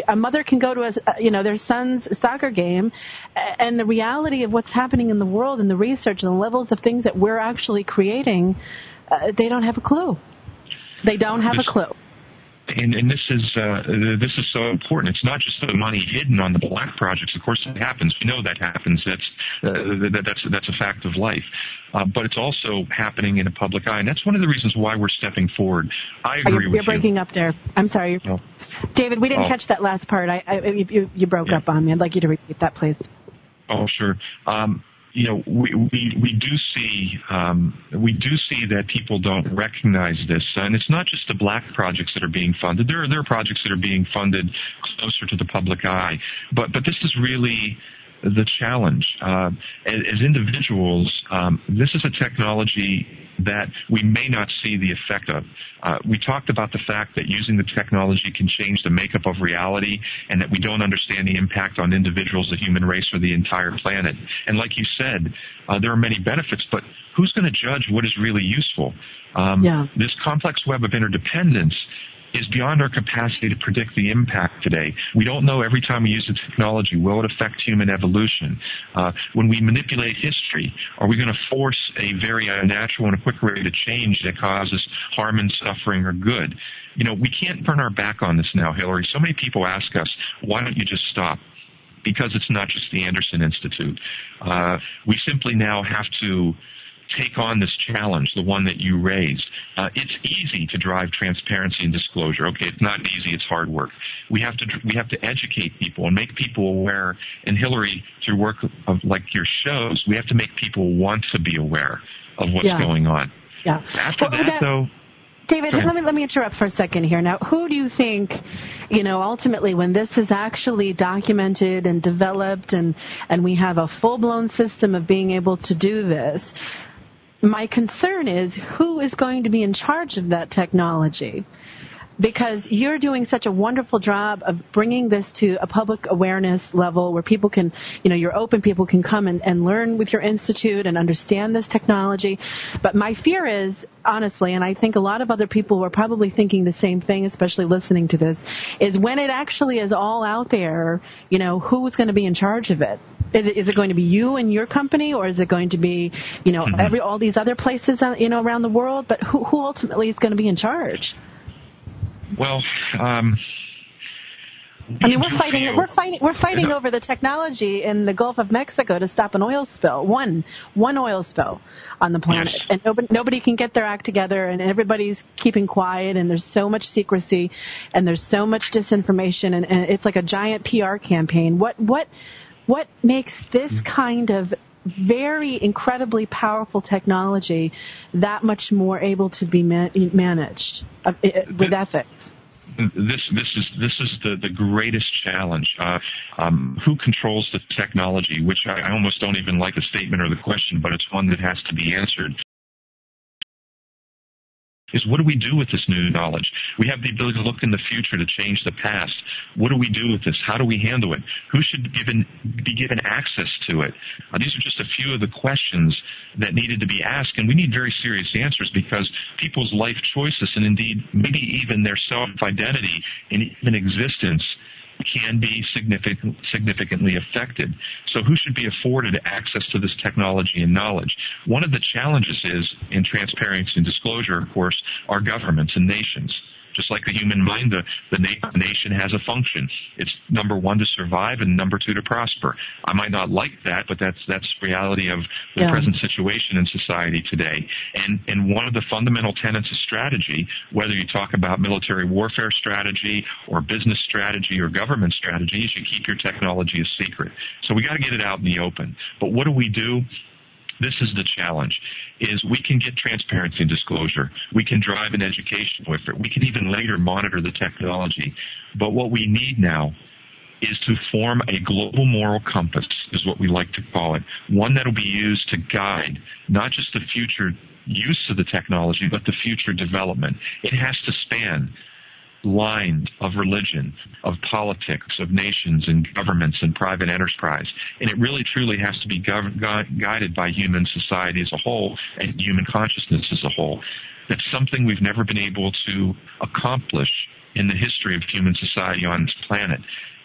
a mother can go to their son's soccer game, and the reality of what's happening in the world and the research and the levels of things that we're actually creating, they don't have a clue. They don't have a clue. And this is so important. It's not just the money hidden on the black projects. Of course, it happens. We know that happens. That's a fact of life. But it's also happening in a public eye, and that's one of the reasons why we're stepping forward. I agree with you. You're breaking up there. I'm sorry, David. We didn't catch that last part. You broke up on me. I'd like you to repeat that, please. Oh, sure. We do see that people don't recognize this, and it's not just the black projects that are being funded. There are projects that are being funded closer to the public eye, but this is really the challenge. As individuals, this is a technology that we may not see the effect of. We talked about the fact that using the technology can change the makeup of reality, and that we don't understand the impact on individuals, the human race, or the entire planet. And like you said, there are many benefits, but who's going to judge what is really useful? This complex web of interdependence is beyond our capacity to predict the impact today. We don't know every time we use the technology, will it affect human evolution? When we manipulate history, are we going to force a very unnatural and a quick rate of change that causes harm and suffering or good? We can't turn our back on this now, Hillary. So many people ask us, why don't you just stop? Because it's not just the Anderson Institute. We simply now have to take on this challenge, the one that you raised. It's easy to drive transparency and disclosure. Okay, it's not easy, it's hard work. We have to educate people and make people aware. And Hillary, through work of like your shows, we have to make people want to be aware of what's going on. Yeah. After that, though, David, let me interrupt for a second here. Now, who do you think, ultimately when this is actually documented and developed and we have a full-blown system of being able to do this, my concern is who is going to be in charge of that technology? Because you're doing such a wonderful job of bringing this to a public awareness level where people can, you're open, people can come and learn with your institute and understand this technology. But my fear is, honestly, and I think a lot of other people are probably thinking the same thing, especially listening to this, is when it actually is all out there, who's going to be in charge of it? Is it going to be you and your company, or is it going to be, all these other places, around the world? But who ultimately is going to be in charge? Well, we're fighting over the technology in the Gulf of Mexico to stop an oil spill, one oil spill on the planet, yes. And nobody can get their act together, and everybody's keeping quiet, and there's so much secrecy, and there's so much disinformation, and it's like a giant PR campaign. What makes this kind of very incredibly powerful technology that much more able to be managed with ethics? This is the greatest challenge. Who controls the technology? Which I almost don't even like the statement or the question, but it's one that has to be answered. Is what do we do with this new knowledge? We have the ability to look in the future to change the past. What do we do with this? How do we handle it? Who should be given access to it? These are just a few of the questions that needed to be asked, and we need very serious answers because people's life choices and indeed maybe even their self-identity and even existence can be significantly affected. So who should be afforded access to this technology and knowledge? One of the challenges is, in transparency and disclosure, of course, are governments and nations. Just like the human mind, the nation has a function. It's number one to survive and number two to prosper. I might not like that, but that's reality of the present situation in society today. And one of the fundamental tenets of strategy, whether you talk about military warfare strategy or business strategy or government strategy, is you keep your technology a secret. So we got to get it out in the open. But what do we do? This is the challenge, is we can get transparency and disclosure. We can drive an education with it. We can even later monitor the technology. But what we need now is to form a global moral compass, is what we like to call it, one that will be used to guide not just the future use of the technology, but the future development. It has to span lines of religion, of politics, of nations and governments and private enterprise. And it really truly has to be guided by human society as a whole and human consciousness as a whole. That's something we've never been able to accomplish in the history of human society on this planet.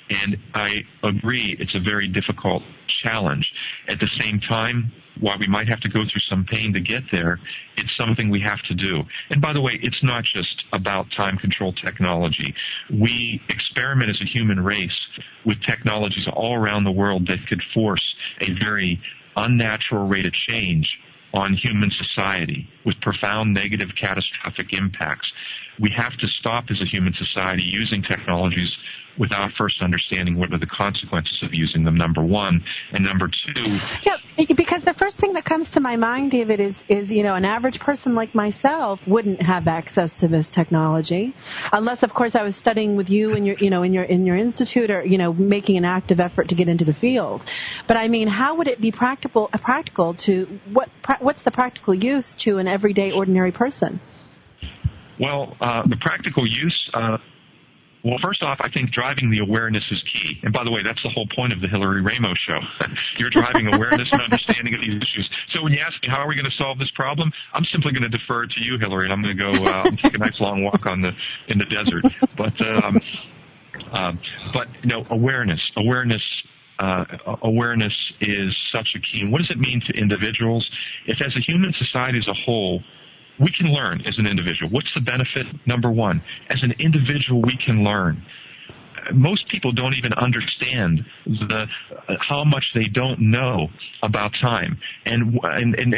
And I agree it's a very difficult challenge. At the same time, while we might have to go through some pain to get there, it's something we have to do. And by the way, it's not just about time control technology. We experiment as a human race with technologies all around the world that could force a very unnatural rate of change on human society with profound negative catastrophic impacts. We have to stop as a human society using technologies without first understanding what are the consequences of using them, number one. And number two... Yeah, because the first thing that comes to my mind, David, is an average person like myself wouldn't have access to this technology unless, of course, I was studying with you in your institute or, making an active effort to get into the field. But I mean, how would it be practical to, what's the practical use to an everyday ordinary person? Well, the practical use... Well, first off, I think driving the awareness is key. And by the way, that's the whole point of the Hillary Raimo show. You're driving awareness and understanding of these issues. So when you ask me, how are we going to solve this problem? I'm simply going to defer to you, Hillary, and I'm going to go and take a nice long walk in the desert. But awareness is such a key. And what does it mean to individuals? If as a human society as a whole, we can learn as an individual. What's the benefit? Number one, as an individual, we can learn. Most people don't even understand how much they don't know about time. And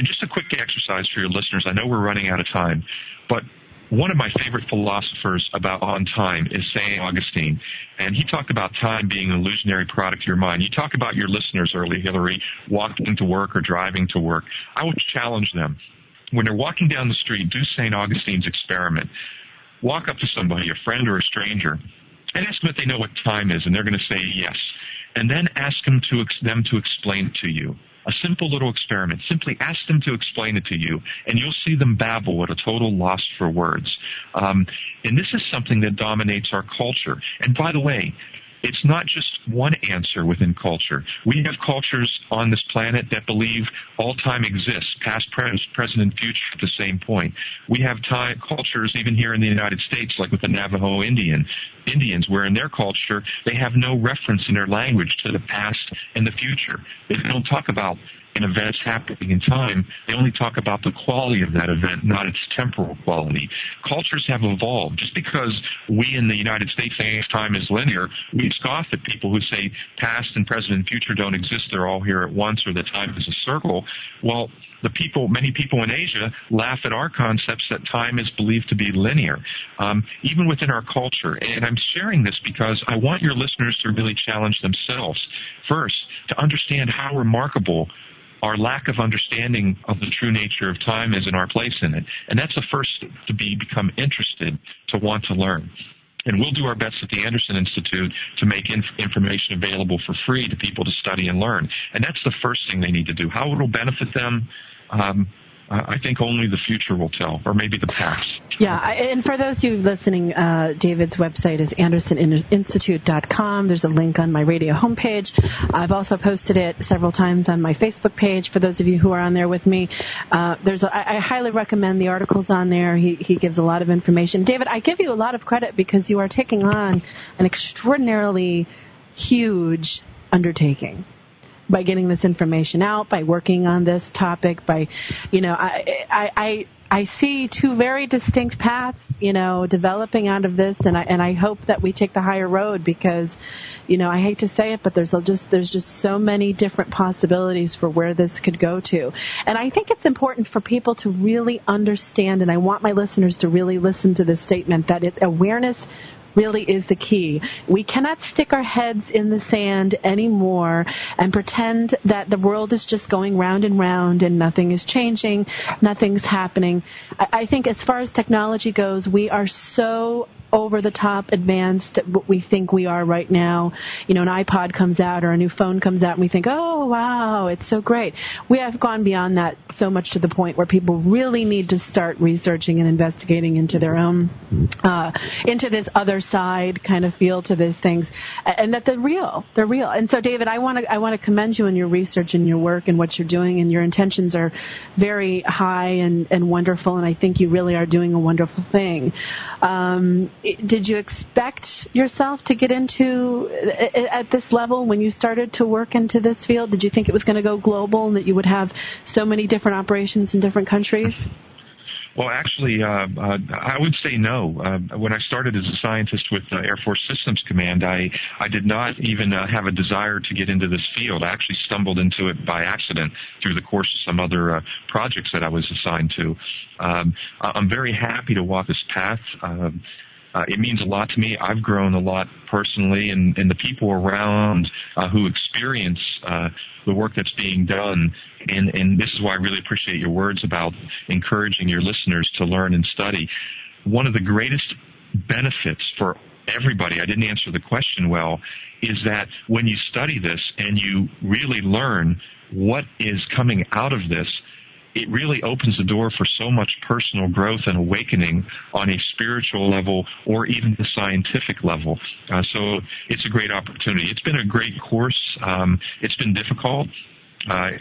just a quick exercise for your listeners. I know we're running out of time, but one of my favorite philosophers on time is St. Augustine, and he talked about time being an illusionary product of your mind. You talk about your listeners early, Hillary, walking to work or driving to work. I would challenge them. When they're walking down the street, do St. Augustine's experiment. Walk up to somebody, a friend or a stranger, and ask them if they know what time is, and they're going to say yes. And then ask them to explain it to you. A simple little experiment. Simply ask them to explain it to you, and you'll see them babble at a total loss for words. And this is something that dominates our culture. And by the way, it's not just one answer within culture. We have cultures on this planet that believe all time exists, past, present, and future at the same point. We have cultures even here in the United States, like with the Navajo Indians, where in their culture they have no reference in their language to the past and the future. They don't talk about an event happening in time. They only talk about the quality of that event, not its temporal quality. Cultures have evolved. Just because we in the United States think time is linear, we scoff at people who say past and present and future don't exist, they're all here at once, or that time is a circle. Well, many people in Asia laugh at our concepts that time is believed to be linear, even within our culture. And I'm sharing this because I want your listeners to really challenge themselves. First, to understand how remarkable our lack of understanding of the true nature of time is and our place in it. And that's the first to become interested, to want to learn. And we'll do our best at the Anderson Institute to make information available for free to people to study and learn. And that's the first thing they need to do. How it will benefit them, I think only the future will tell, or maybe the past. Yeah, and for those of you listening, David's website is andersoninstitute.com. There's a link on my radio homepage. I've also posted it several times on my Facebook page for those of you who are on there with me. I highly recommend the articles on there. He gives a lot of information. David, I give you a lot of credit because you are taking on an extraordinarily huge undertaking by getting this information out, by working on this topic, by, I see two very distinct paths, developing out of this, and I hope that we take the higher road because, I hate to say it, but there's just so many different possibilities for where this could go to. And I think it's important for people to really understand, and I want my listeners to really listen to this statement, that awareness really is the key. We cannot stick our heads in the sand anymore and pretend that the world is just going round and round and nothing is changing, nothing's happening. I think as far as technology goes, we are so over-the-top advanced what we think we are right now. An iPod comes out or a new phone comes out and we think, oh, wow, it's so great. We have gone beyond that so much to the point where people really need to start researching and investigating into their own, into this other side kind of feel to these things, and that they're real. They're real. And so, David, I want to commend you on your research and your work and what you're doing, and your intentions are very high and wonderful, and I think you really are doing a wonderful thing. Did you expect yourself to get into at this level when you started to work into this field? Did you think it was going to go global and that you would have so many different operations in different countries? Well, actually, I would say no. When I started as a scientist with Air Force Systems Command, I did not even have a desire to get into this field. I actually stumbled into it by accident through the course of some other projects that I was assigned to. I'm very happy to walk this path. It means a lot to me. I've grown a lot personally, and the people around who experience the work that's being done. And this is why I really appreciate your words about encouraging your listeners to learn and study. One of the greatest benefits for everybody, I didn't answer the question well, is that when you study this and you really learn what is coming out of this, it really opens the door for so much personal growth and awakening on a spiritual level or even the scientific level. So it's a great opportunity. It's been a great course. It's been difficult.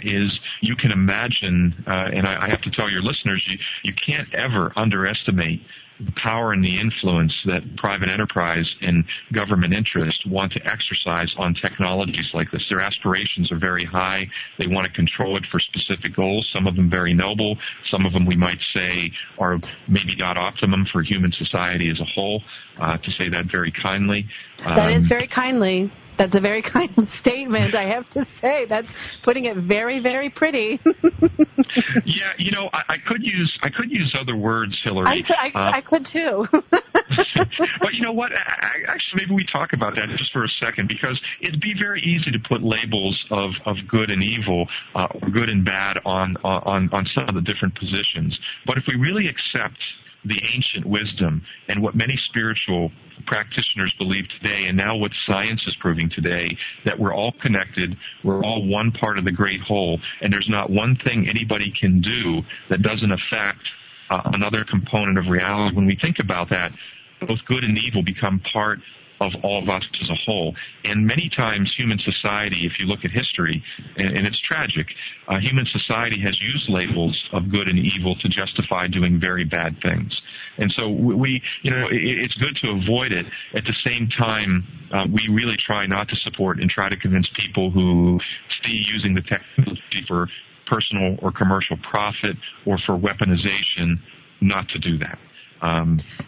Is you can imagine, and I have to tell your listeners, you can't ever underestimate the power and the influence that private enterprise and government interest want to exercise on technologies like this. Their aspirations are very high. They want to control it for specific goals, some of them very noble. Some of them, we might say, are maybe not optimum for human society as a whole, to say that very kindly. That is very kindly. That's a very kind statement, I have to say. That's putting it very, very pretty. Yeah, I could use other words, Hillary. I could too. But you know what? Actually, maybe we talk about that just for a second, because it'd be very easy to put labels of good and evil, or good and bad on some of the different positions. But if we really accept the ancient wisdom and what many spiritual practitioners believe today, and now what science is proving today, that we're all connected, we're all one part of the great whole, and there's not one thing anybody can do that doesn't affect another component of reality. When we think about that, both good and evil become part of all of us as a whole. And many times human society, if you look at history, and it's tragic, human society has used labels of good and evil to justify doing very bad things. And so it's good to avoid it. At the same time, we really try not to support and try to convince people who see using the technology for personal or commercial profit or for weaponization not to do that.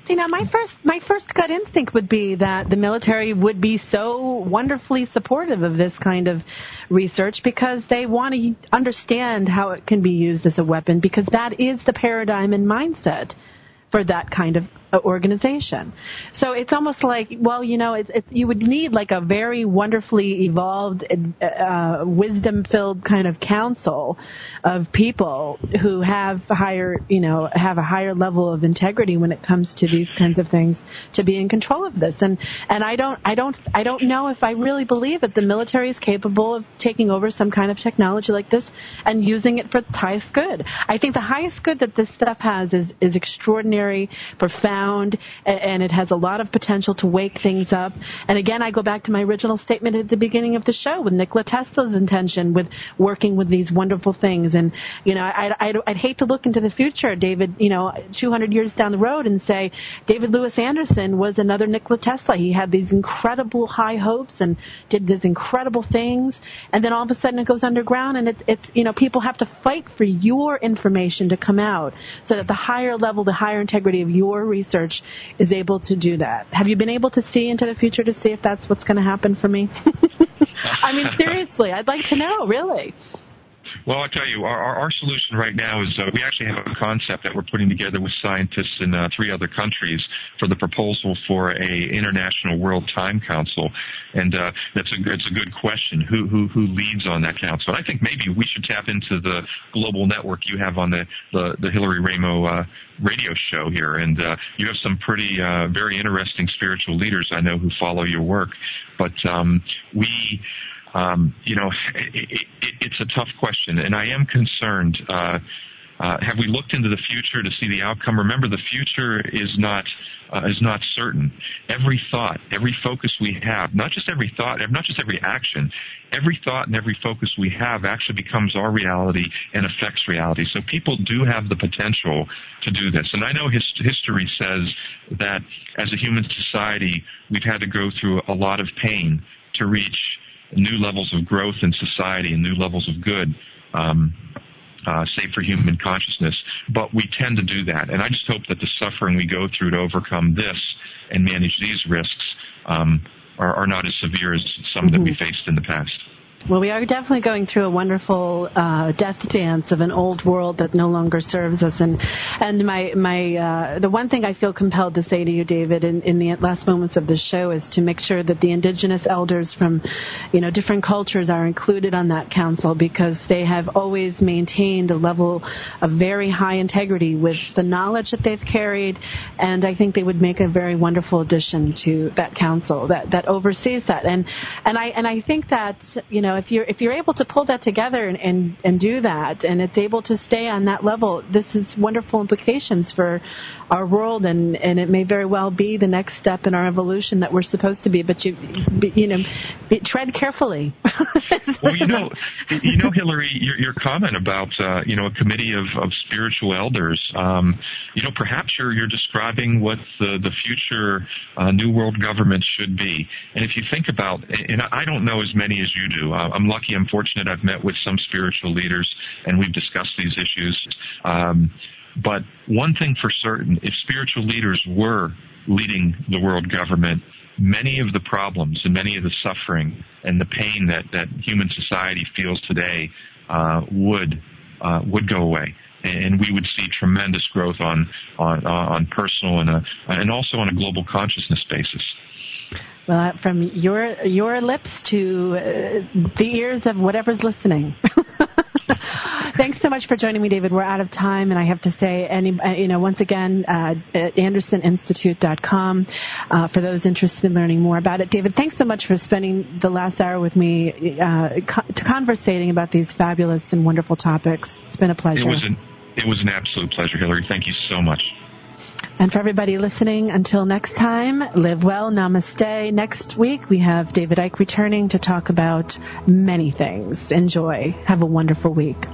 See, now my first gut instinct would be that the military would be so wonderfully supportive of this kind of research because they want to understand how it can be used as a weapon, because that is the paradigm and mindset for that kind of organization. So it's almost like, well, you would need like a very wonderfully evolved, wisdom-filled kind of council of people who have a higher level of integrity when it comes to these kinds of things to be in control of this. And I don't know if I really believe that the military is capable of taking over some kind of technology like this and using it for its highest good. I think the highest good that this stuff has is extraordinary, profound, and it has a lot of potential to wake things up. And again, I go back to my original statement at the beginning of the show with Nikola Tesla's intention with working with these wonderful things. And, I'd hate to look into the future, David, 200 years down the road and say, David Lewis Anderson was another Nikola Tesla. He had these incredible high hopes and did these incredible things. And then all of a sudden it goes underground, and it's people have to fight for your information to come out so that the higher level, the higher integrity of your research is able to do that. Have you been able to see into the future to see if that's what's going to happen for me? I mean, seriously, I'd like to know, really. Well, I'll tell you, our solution right now is we actually have a concept that we're putting together with scientists in 3 other countries for the proposal for a international World Time Council, and it's a good question. Who leads on that council? And I think maybe we should tap into the global network you have on the Hillary Raimo radio show here, and you have some pretty very interesting spiritual leaders I know who follow your work, but it's a tough question, and I am concerned. Have we looked into the future to see the outcome? Remember, the future is not certain. Every thought, every focus we have, not just every thought, not just every action, every thought and every focus we have actually becomes our reality and affects reality. So people do have the potential to do this. And I know history says that as a human society, we've had to go through a lot of pain to reach new levels of growth in society and new levels of good, save for human consciousness. But we tend to do that. And I just hope that the suffering we go through to overcome this and manage these risks are not as severe as some that we faced in the past. Well, we are definitely going through a wonderful death dance of an old world that no longer serves us. And the one thing I feel compelled to say to you, David, in the last moments of the show is to make sure that the indigenous elders from, different cultures are included on that council, because they have always maintained a level of very high integrity with the knowledge that they've carried. And I think they would make a very wonderful addition to that council that oversees that. And I think that, if you're able to pull that together and do that, and it's able to stay on that level, this has wonderful implications for our world, and it may very well be the next step in our evolution that we're supposed to be. But tread carefully. Well, Hillary, your comment about a committee of spiritual elders, perhaps you're describing what the future new world government should be. And if you think about, and I don't know as many as you do. I'm lucky, I'm fortunate, I've met with some spiritual leaders, and we've discussed these issues. But one thing for certain, if spiritual leaders were leading the world government, many of the problems and many of the suffering and the pain that human society feels today would go away. And we would see tremendous growth on personal and also on a global consciousness basis. Well, from your lips to the ears of whatever's listening. Thanks so much for joining me, David. We're out of time, and I have to say, once again, at AndersonInstitute.com for those interested in learning more about it. David, thanks so much for spending the last hour with me conversating about these fabulous and wonderful topics. It's been a pleasure. It was an absolute pleasure, Hillary. Thank you so much. And for everybody listening, until next time, live well, namaste. Next week, we have David Icke returning to talk about many things. Enjoy. Have a wonderful week.